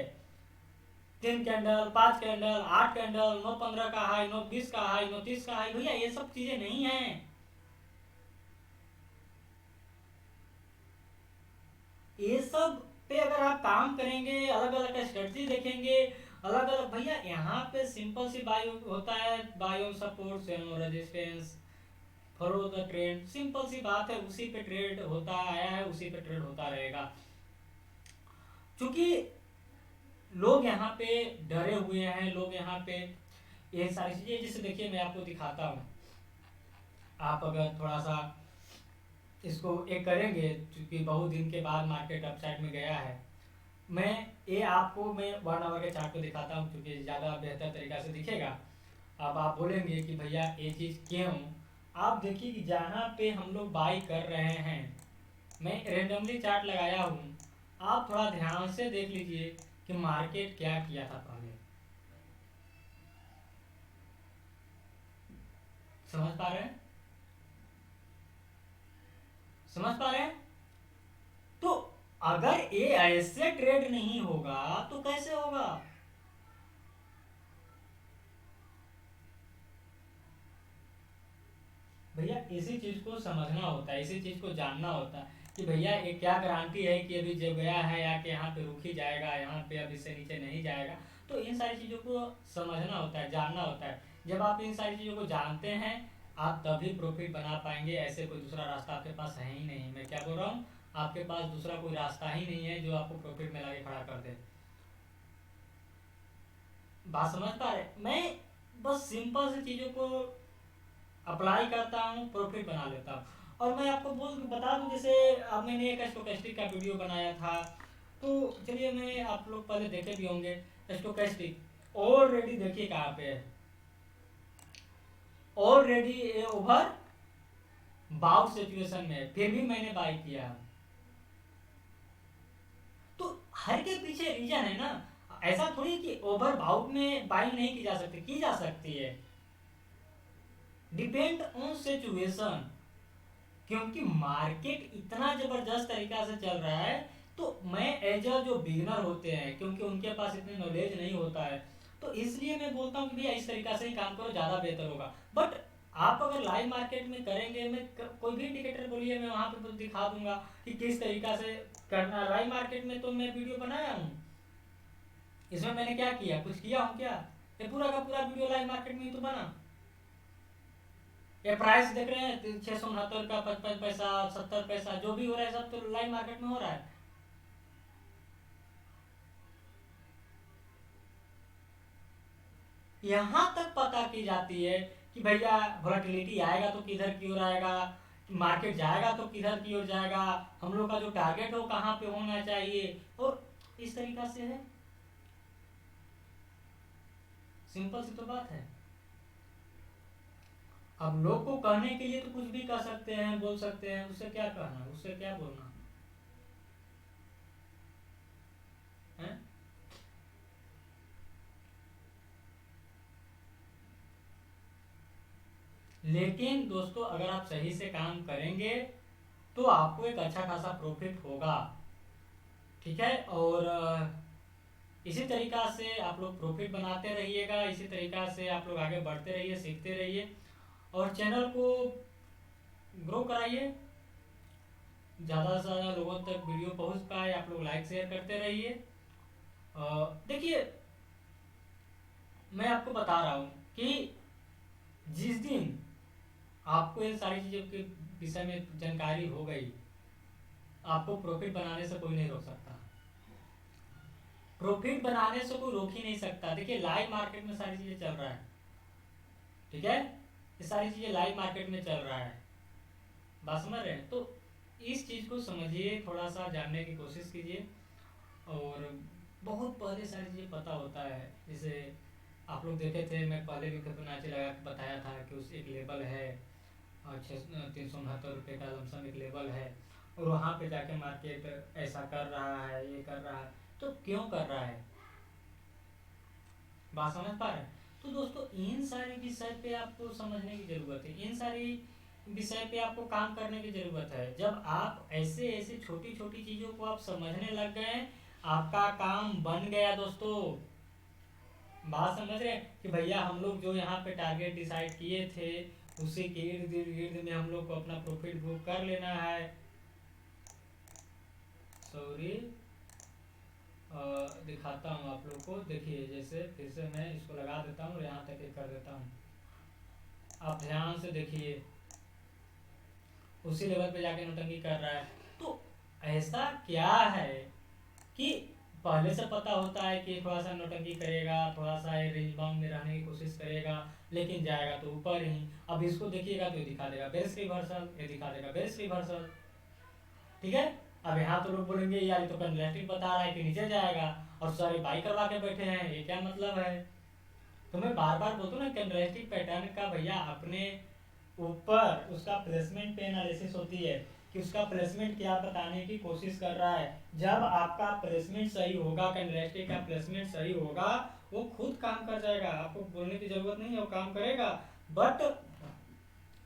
3 कैंडल, 5 कैंडल, 8 कैंडल, 9-15 का हाई, 9-20 का हाई, 9-30 का हाई, भैया ये सब चीजें नहीं है। ये सब पे अगर आप काम करेंगे, अलग अलग स्ट्रेटजी देखेंगे, अलग अलग, भैया यहाँ पे सिंपल सी बाय होता है, buy on support, sell on resistance, follow the trend, simple सी बात है, उसी पे ट्रेड होता आया है, उसी पे ट्रेड होता रहेगा। क्योंकि लोग यहाँ पे डरे हुए हैं, लोग यहाँ पे ये सारी चीजें, जैसे देखिए मैं आपको दिखाता हूँ, आप अगर थोड़ा सा इसको एक करेंगे, क्योंकि बहुत दिन के बाद मार्केट अपसाइड में गया है, मैं ये आपको मैं 1 आवर के चार्ट पे दिखाता हूँ, क्योंकि ज़्यादा बेहतर तरीका से दिखेगा। अब आप बोलेंगे कि भैया ये चीज़ क्यों, आप देखिए कि जहाँ पे हम लोग बाई कर रहे हैं, मैं रेंडमली चार्ट लगाया हूँ, आप थोड़ा ध्यान से देख लीजिए कि मार्केट क्या किया था पहले। समझ पा रहे हैं, समझ पा रहे हैं? तो अगर ये ऐसे ट्रेड नहीं होगा तो कैसे होगा? भैया इसी चीज को समझना होता है, इसी चीज को जानना होता है कि भैया ये क्या गारंटी है कि अभी जब गया है या कि यहाँ पे रुक ही जाएगा, यहाँ पे अब इससे नीचे नहीं जाएगा। तो इन सारी चीजों को समझना होता है, जानना होता है। जब आप इन सारी चीजों को जानते हैं, आप तभी प्रॉफिट बना पाएंगे। ऐसे कोई दूसरा रास्ता आपके पास है ही नहीं। मैं क्या बोल रहा हूँ, आपके पास दूसरा कोई रास्ता ही नहीं है जो आपको प्रॉफिट में लाके खड़ा कर दे। बात समझ पा रहे? मैं बस सिंपल से चीजों को अप्लाई करता हूँ, प्रॉफिट बना लेता हूँ। और मैं आपको बता दूं, जैसे अब मैंने एक स्टोकेस्टिक का वीडियो बनाया था, तो चलिए मैं, आप लोग पहले देखे भी होंगे स्टोकेस्टिक, ऑलरेडी देखिए कहाँ पे है, ऑलरेडी ओवर बाउट सिचुएशन में, फिर भी मैंने बाई किया। तो हर के पीछे रीजन है ना, ऐसा थोड़ी कि ओवर बाउट में बाई नहीं की जा सकती, की जा सकती है, डिपेंड ऑन सिचुएशन। क्योंकि मार्केट इतना जबरदस्त तरीका से चल रहा है, तो मैं एज अ जो बिगिनर होते हैं, क्योंकि उनके पास इतनी नॉलेज नहीं होता है, तो इसलिए मैं बोलता हूँ कि भैया इस तरीका से ही काम करो, ज़्यादा बेहतर होगा। बट आप अगर लाइव मार्केट में करेंगे, मैं कोई भी इंडिकेटर बोलिए, मैं वहाँ पे दिखा दूंगा कि किस तरीका से करना है। लाइव मार्केट में तो मैं वीडियो बनाया हूँ, इसमें मैंने क्या किया, कुछ किया हूँ क्या? ये पूरा का पूरा वीडियो लाइव मार्केट में ही तो बना। ये प्राइस देख रहे हैं 669 का, 55 पैसा, 70 पैसा, जो भी हो रहा है सब तो लाइव मार्केट में हो रहा है। यहां तक पता की जाती है कि भैया वोलेटिलिटी आएगा तो किधर की ओर आएगा, मार्केट जाएगा तो किधर की ओर जाएगा, हम लोग का जो टारगेट हो कहाँ पे होना चाहिए, और इस तरीका से है। सिंपल सी तो बात है। अब लोग को कहने के लिए तो कुछ भी कह सकते हैं, बोल सकते हैं, उससे क्या कहना, उससे क्या बोलना है? लेकिन दोस्तों अगर आप सही से काम करेंगे तो आपको एक अच्छा खासा प्रॉफिट होगा। ठीक है, और इसी तरीका से आप लोग प्रॉफिट बनाते रहिएगा, इसी तरीका से आप लोग आगे बढ़ते रहिए, सीखते रहिए। और चैनल को ग्रो कराइए, ज़्यादा से ज़्यादा लोगों तक वीडियो पहुंच पाए। आप लोग लाइक शेयर करते रहिए। देखिए, मैं आपको बता रहा हूँ कि जिस दिन आपको इन सारी चीज़ों के विषय में जानकारी हो गई, आपको प्रॉफिट बनाने से कोई नहीं रोक सकता। प्रॉफिट बनाने से कोई रोक ही नहीं सकता। देखिए, लाइव मार्केट में सारी चीज़ें चल रहा है, ठीक है, ये सारी चीज़ें लाइव मार्केट में चल रहा है, बात समझ रहे हैं? तो इस चीज़ को समझिए, थोड़ा सा जानने की कोशिश कीजिए। और बहुत पहले सारी चीज़ें पता होता है। जैसे आप लोग देखे थे, मैं पहले भी फिबोनाची लगा के बताया था कि उस एक लेवल है 369 रुपये का लमसम एक लेवल है, और वहाँ पे जाके मार्केट ऐसा कर रहा है, ये कर रहा है। तो क्यों कर रहा है, बात समझ पा रहे हैं? तो दोस्तों, इन सारी विषय पे आपको समझने की जरूरत है, इन सारी विषय पे आपको काम करने की जरूरत है। जब आप ऐसे ऐसे छोटी छोटी चीजों को आप समझने लग गए, आपका काम बन गया दोस्तों। बात समझ रहे हैं कि भैया हम लोग जो यहाँ पे टारगेट डिसाइड किए थे, उसी के इर्द गिर्द में हम लोग को अपना प्रॉफिट बुक कर लेना है। सॉरी, दिखाता हूँ आप लोग को। देखिए, जैसे फिर से मैं इसको लगा देता हूँ और यहाँ तक एक कर देता हूँ। आप ध्यान से देखिए, उसी लेवल पे जाके नौटंकी कर रहा है। तो ऐसा क्या है कि पहले से पता होता है कि थोड़ा सा नौटंकी करेगा, थोड़ा सा रेंज बाउंड में रहने की कोशिश करेगा, लेकिन जाएगा तो ऊपर ही। अब इसको देखिएगा तो ये दिखा देगा बेरिश रिवर्सल, ये दिखा देगा बेरिश रिवर्सल, ठीक है। अब यहाँ तो लोग बोलेंगे यार ये तो कैंडलस्टिक बता रहा है कि नीचे जाएगा, और सारे बाई करवा के बैठे हैं, ये क्या मतलब है? तो मैं बार बार बोलता हूँ ना, कैंडलस्टिक पैटर्न का भैया अपने ऊपर उसका प्लेसमेंट पे एनालिसिस होती है कि उसका प्लेसमेंट क्या बताने की कोशिश कर रहा है। जब आपका प्लेसमेंट सही होगा, कैंडलस्टिक का प्लेसमेंट सही होगा, वो खुद काम कर जाएगा, आपको बोलने की जरूरत नहीं है, वो काम करेगा। बट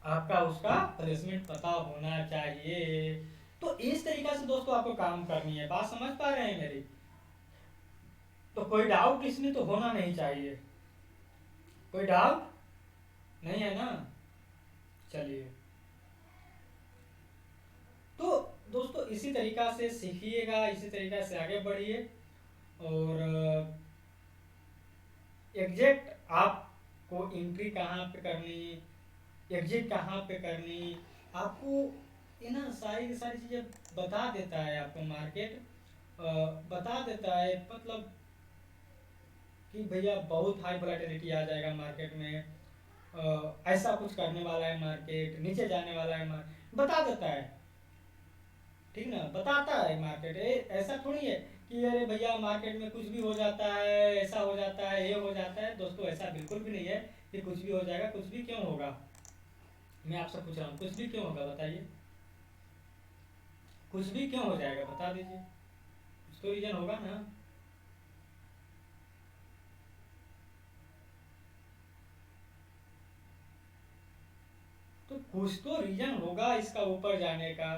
आपका उसका प्लेसमेंट पता होना चाहिए। तो इस तरीका से दोस्तों आपको काम करनी है। बात समझ पा रहे हैं मेरी? तो कोई डाउट इसमें तो होना नहीं चाहिए, कोई डाउट नहीं है ना? चलिए, तो दोस्तों इसी तरीका से सीखिएगा, इसी तरीका से आगे बढ़िए। और एग्जैक्ट आपको एंट्री कहाँ पे करनी, एग्जिट कहाँ पे करनी, आपको ये ना सारी सारी चीज़ें बता देता है। आपको मार्केट बता देता है, मतलब कि भैया बहुत हाई वोलेटिलिटी आ जाएगा मार्केट में, ऐसा कुछ करने वाला है मार्केट, नीचे जाने वाला है मार्केट, बता देता है, ठीक ना, बताता है मार्केट। ऐसा थोड़ी है कि अरे भैया मार्केट में कुछ भी हो जाता है, ऐसा हो जाता है, ये हो जाता है। दोस्तों ऐसा बिल्कुल भी नहीं है कि कुछ भी हो जाएगा। कुछ भी क्यों होगा, मैं आपसे पूछ रहा हूँ, कुछ भी क्यों होगा बताइए? कुछ भी क्यों हो जाएगा बता दीजिए, कुछ तो रीजन होगा ना। तो कुछ तो रीजन होगा इसका ऊपर जाने का,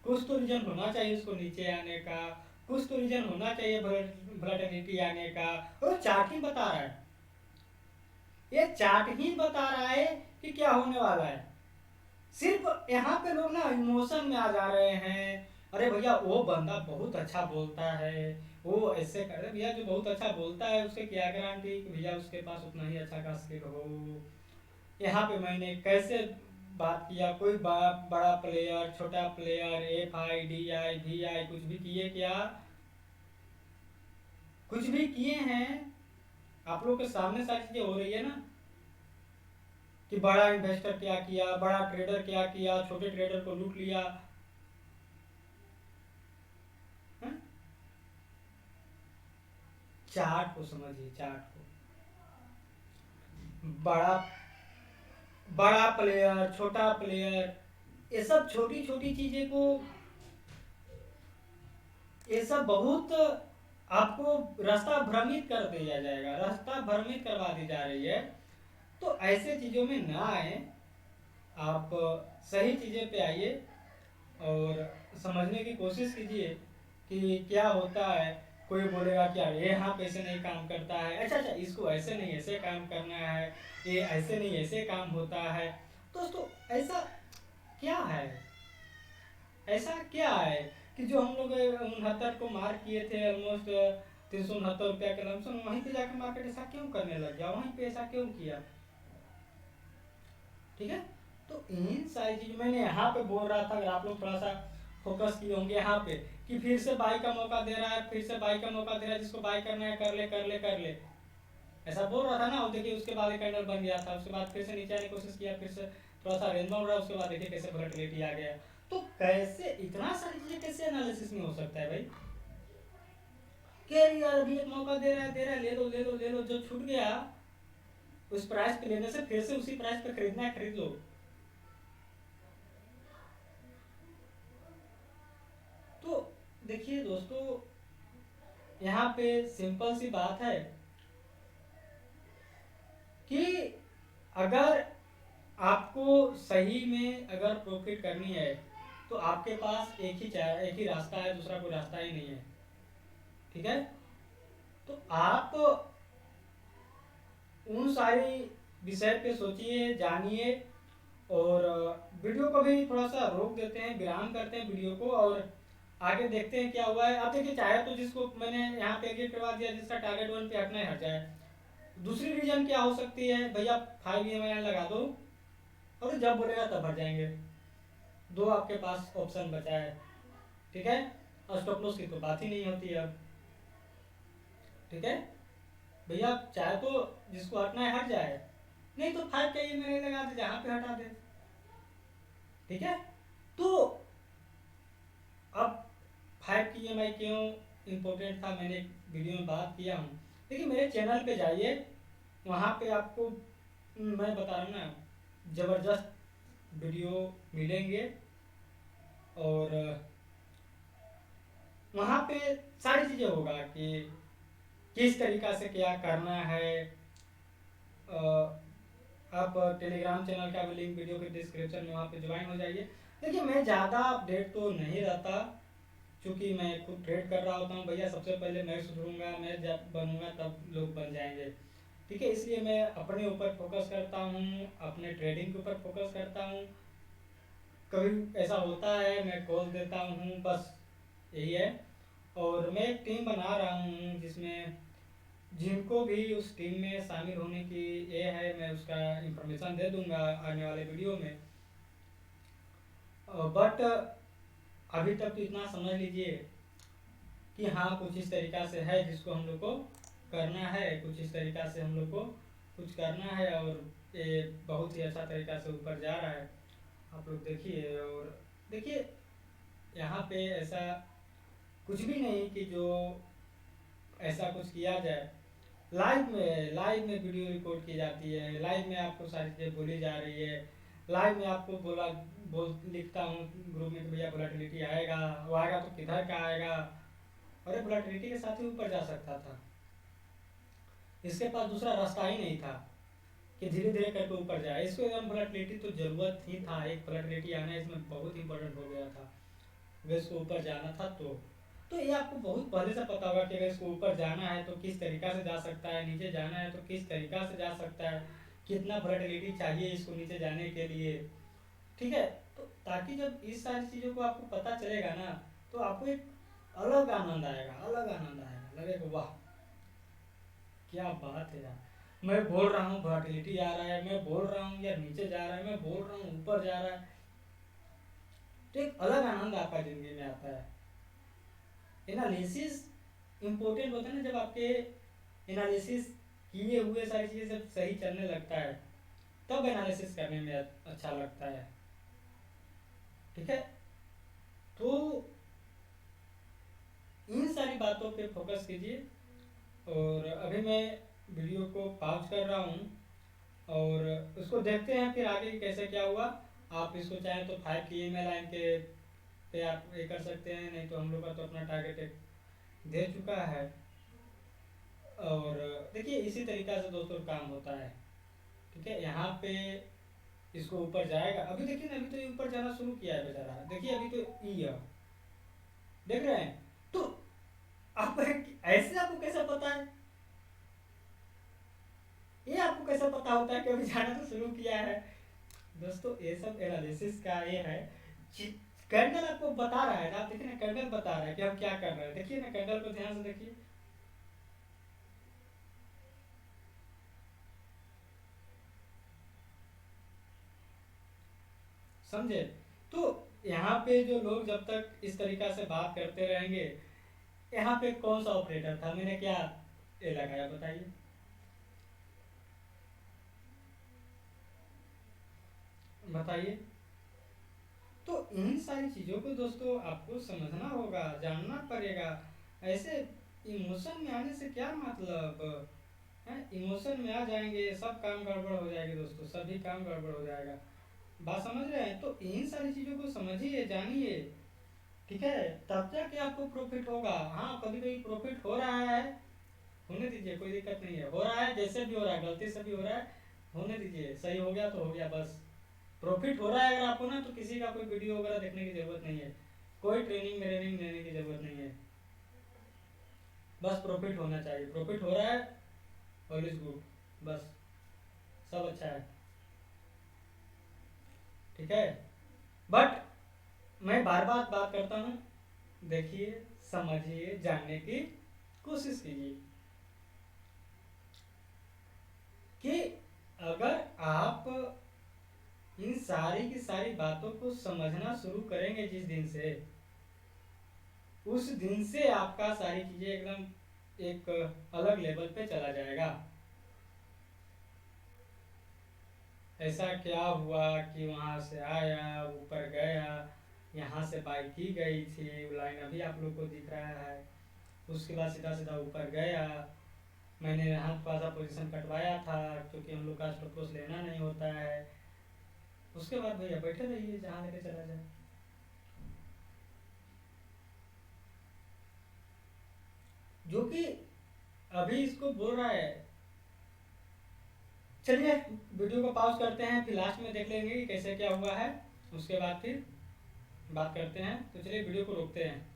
कुछ तो रीजन होना चाहिए इसको नीचे आने का, कुछ तो रीजन होना चाहिए वोलेटिलिटी आने का। और चार्ट ही बता रहा है, ये चार्ट ही बता रहा है कि क्या होने वाला है। सिर्फ यहाँ पे लोग ना इमोशन में आ जा रहे हैं। अरे भैया वो बंदा बहुत अच्छा बोलता है, वो ऐसे कर रहे भैया, जो बहुत अच्छा बोलता है उसके क्या गारंटी कि भैया उसके पास उतना ही अच्छा का स्किल हो। यहाँ पे मैंने कैसे बात किया, कोई बड़ा प्लेयर, छोटा प्लेयर, FI, DI, VI कुछ भी किए क्या? कुछ भी किए हैं? आप लोग के सामने सारी चीजें हो रही है ना, कि बड़ा इन्वेस्टर क्या किया, बड़ा ट्रेडर क्या किया, छोटे ट्रेडर को लूट लिया। है? चार्ट को समझिए, चार्ट को। बड़ा बड़ा प्लेयर, छोटा प्लेयर, ये सब छोटी छोटी चीजें को, ये सब बहुत आपको रास्ता भ्रमित कर दिया जाएगा, रास्ता भ्रमित करवा दी जा रही है। तो ऐसे चीजों में ना आए, आप सही चीजें पे आइए और समझने की कोशिश कीजिए कि क्या होता है। कोई बोलेगा कि यार ये यहाँ पे ऐसे नहीं काम करता है, अच्छा इसको ऐसे नहीं ऐसे काम करना है, ये ऐसे नहीं ऐसे काम होता है। दोस्तों ऐसा क्या है, ऐसा क्या है कि जो हम लोग 69 को मार किए थे ऑलमोस्ट 369 रुपया के लमसम, वहीं पे जाकर मार्केट ऐसा क्यों करने लग गया, वहीं पे ऐसा क्यों किया? ठीक है, तो इन सारी चीज मैंने यहाँ पे बोल रहा था, अगर आप लोग थोड़ा सा फोकस किए होंगे यहाँ पे कि फिर से बाई का मौका दे रहा है, फिर से बाई का मौका दे रहा है, जिसको बाई करना है कर ले कर ले कर ले, ऐसा बोल रहा था ना। और देखिए उसके बाद एक कैंडल बन गया था, उसके बाद फिर से नीचे आने की कोशिश किया, फिर से थोड़ा सा रेंज बाउंड रहा, उसके बाद देखिए कैसे वोलेटिलिटी आ गया। तो कैसे इतना सारी चीजें कैसे एनालिसिस में हो सकता है भाई? क्या यार अभी एक मौका दे रहा है, दे रहा है, ले लो ले लो ले लो, जो छूट गया उस प्राइस पे लेने से फिर से उसी प्राइस पे खरीदना है खरीद लो। तो देखिए दोस्तों, यहाँ पे सिंपल सी बात है कि अगर आपको सही में अगर प्रॉफिट करनी है तो आपके पास एक ही रास्ता है, दूसरा कोई रास्ता ही नहीं है। ठीक है, तो आप उन सारी विषय पे सोचिए, जानिए, और वीडियो को भी थोड़ा सा रोक देते हैं, विराम करते हैं वीडियो को, और आगे देखते हैं क्या हुआ है। अब देखिए, चाहे तो जिसको मैंने यहाँ पे एग्जिट करवा दिया, जिसका टारगेट 1 पे हटना है हट जाए। दूसरी रीजन क्या हो सकती है, भैया 5 EMI लगा दो और जब बोलेगा तब भर जाएंगे। दो आपके पास ऑप्शन बचा है। ठीक है, और स्टॉप लॉस की तो बात ही नहीं होती है अब। ठीक है भैया, चाहे तो जिसको हटना है हट जाए, नहीं तो 5 का EMI लगा दे, जहां पे हटा दे। ठीक है, तो अब 5 की EMI क्यों इम्पोर्टेंट था, मैंने एक वीडियो में बात किया हूँ। देखिए मेरे चैनल पे जाइए, वहाँ पे आपको मैं बता रहा हूँ ना, ज़बरदस्त वीडियो मिलेंगे, और वहाँ पे सारी चीज़ें होगा कि किस तरीक़ा से क्या करना है। आप टेलीग्राम चैनल का भी लिंक वीडियो के डिस्क्रिप्शन में, वहाँ पे ज्वाइन हो जाइए। देखिए मैं ज़्यादा अपडेट तो नहीं रहता, क्योंकि मैं खुद ट्रेड कर रहा होता हूँ भैया। सबसे पहले मैं सुधरूंगा, मैं जब बनूंगा तब लोग बन जाएंगे। ठीक है, इसलिए मैं अपने ऊपर फोकस करता हूँ, अपने ट्रेडिंग के ऊपर फोकस करता हूँ। कभी ऐसा होता है मैं कॉल देता हूँ, बस यही है। और मैं एक टीम बना रहा हूँ जिसमें जिनको भी उस टीम में शामिल होने की ये है, मैं उसका इंफॉर्मेशन दे दूंगा आने वाले वीडियो में। बट अभी तक तो इतना समझ लीजिए कि हाँ कुछ इस तरीक़ा से है जिसको हम लोग को करना है, कुछ इस तरीक़ा से हम लोग को कुछ करना है, और ये बहुत ही अच्छा तरीक़ा से ऊपर जा रहा है। आप लोग देखिए, और देखिए यहाँ पे ऐसा कुछ भी नहीं कि जो ऐसा कुछ किया जाए। लाइव में वीडियो रिकॉर्ड की जाती है, लाइव में आपको सारी चीज़ें बोली जा रही है, लाइव में आपको लिखता हूँ ग्रुप में कि भैया वोलेटिलिटी आएगा, वो आएगा तो किधर का आएगा। अरे वोलेटिलिटी के साथ ही ऊपर जा सकता था, इसके पास दूसरा रास्ता ही नहीं था कि धीरे धीरे करके ऊपर जाए। इसको एकदम वोलेटिलिटी तो जरूरत ही था, एक वोलेटिलिटी आना इसमें बहुत इंपॉर्टेंट हो गया था, अगर इसको ऊपर जाना था तो ये आपको बहुत पहले से पता होगा कि अगर इसको ऊपर जाना है तो किस तरीक़ा से जा सकता है, नीचे जाना है तो किस तरीक़ा से जा सकता है, कितना वोलेटिलिटी चाहिए इसको नीचे जाने के लिए। ठीक है, तो ताकि जब इस सारी चीज़ों को आपको पता चलेगा ना, तो आपको एक अलग आनंद आएगा, लगेगा वाह क्या बात है यार, मैं बोल रहा हूँ वोलेटिलिटी आ रहा है, मैं बोल रहा हूँ यार नीचे जा रहा है, मैं बोल रहा हूँ ऊपर जा रहा है। तो एक अलग आनंद आपका ज़िंदगी में आता है। एनालिसिस इम्पोर्टेंट होता है ना, जब आपके एनालिसिस किए हुए सारी चीज़ें जब सही चलने लगता है तब एनालिसिस करने में अच्छा लगता है। ठीक है, तो इन सारी बातों पे फोकस कीजिए। और अभी मैं वीडियो को पॉज कर रहा हूँ और उसको देखते हैं फिर आगे कैसे क्या हुआ। आप इसको चाहें तो 5 की EMI लाइन के पे आप ये कर सकते हैं, नहीं तो हम लोग का तो अपना टारगेट दे चुका है। और देखिए इसी तरीक़ा से दोस्तों काम होता है। ठीक है, यहाँ पे इसको ऊपर जाएगा, अभी देखिए ना, अभी तो ये ऊपर जाना शुरू किया है बेचारा, देखिए अभी तो देख रहे हैं। तो आप ऐसे आपको कैसे पता है, ये आपको कैसे पता होता है कि अभी जाना तो शुरू किया है? दोस्तों ये सब एनालिसिस का ये है। कैंडल आपको बता रहा है ना, आप देखिए ना, कैंडल बता रहा है कि हम क्या कर रहे हैं। देखिए ना कैंडल को ध्यान से देखिए, समझे। तो यहाँ पे जो लोग जब तक इस तरीका से बात करते रहेंगे, यहाँ पे कौन सा ऑपरेटर था, मैंने क्या ये लगाया बताइए, बताइए। तो इन सारी चीज़ों को दोस्तों आपको समझना होगा, जानना पड़ेगा। ऐसे इमोशन में आने से क्या मतलब है, इमोशन में आ जाएंगे सब काम गड़बड़ हो जाएगी दोस्तों, सभी काम गड़बड़ हो जाएगा। बात समझ रहे हैं, तो इन सारी चीज़ों को समझिए, जानिए, ठीक है, तब जाके आपको प्रॉफिट होगा। हाँ कभी कभी प्रॉफिट हो रहा है, होने दीजिए, कोई दिक्कत नहीं है, हो रहा है जैसे भी हो रहा है, गलती से भी हो रहा है, होने दीजिए, सही हो गया तो हो गया बस। प्रॉफिट हो रहा है अगर आपको ना, तो किसी का कोई वीडियो वगैरह देखने की जरूरत नहीं है, कोई ट्रेनिंग मेरेनिंग लेने की जरूरत नहीं है, बस प्रॉफिट होना चाहिए। प्रॉफिट हो रहा है, ऑल इज गुड, बस सब अच्छा है, ठीक है। बट मैं बार बार बात करता हूँ, देखिए, समझिए, जानने की कोशिश कीजिए कि अगर आप इन सारी की सारी बातों को समझना शुरू करेंगे जिस दिन से, उस दिन से आपका सारी चीजें एकदम एक अलग लेवल पे चला जाएगा। ऐसा क्या हुआ कि वहां से आया, ऊपर गया, यहाँ से बाइक की गई थी, लाइन अभी आप लोग को दिख रहा है, उसके बाद सीधा सीधा ऊपर गया, मैंने यहाँ थोड़ा सा पोजीशन कटवाया था क्योंकि हम लोग का स्टॉप लॉस लेना नहीं होता है। उसके बाद भैया बैठे रहिए जहाँ लेके चला जाए, जो कि अभी इसको बोल रहा है। चलिए वीडियो को पॉज करते हैं, फिर लास्ट में देख लेंगे कि कैसे क्या हुआ है, उसके बाद फिर बात करते हैं। तो चलिए वीडियो को रोकते हैं।